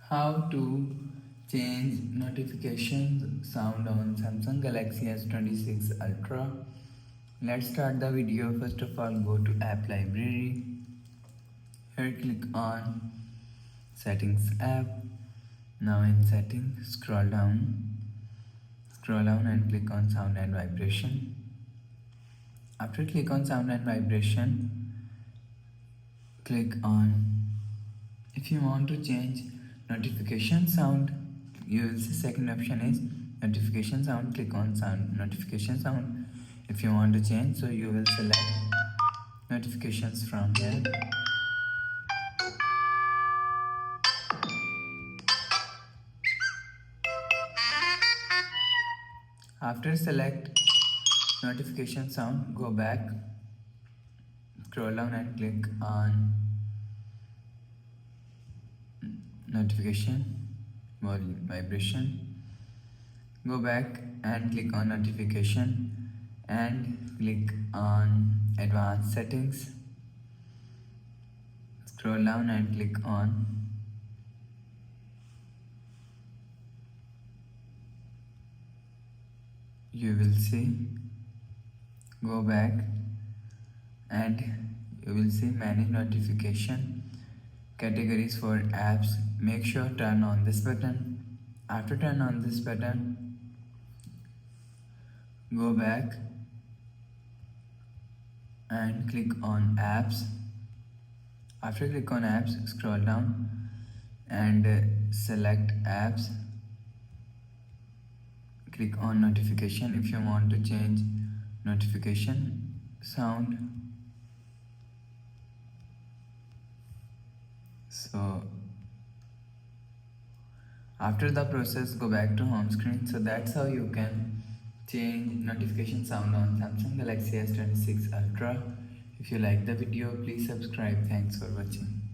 How to change notification sound on Samsung Galaxy S26 Ultra. Let's start the video. First of all, go to App Library. Here click on Settings app. Now in Settings, scroll down and click on Sound and Vibration. After click on Sound and Vibration, click on, if you want to change notification sound, you will see second option is notification sound. Click on sound notification sound if you want to change, so you will select notifications from here. After select notification sound, go back, scroll down and click on notification volume vibration. Go back and click on notification and click on advanced settings. Scroll down and click on you will see, go back and you will see manage notification categories for apps. Make sure turn on this button. After turn on this button, go back and click on apps. After click on apps, scroll down and select apps. Click on notification if you want to change notification sound. So after the process, go back to home screen. So that's how you can change notification sound on Samsung Galaxy S26 Ultra. If you like the video, please subscribe. Thanks for watching.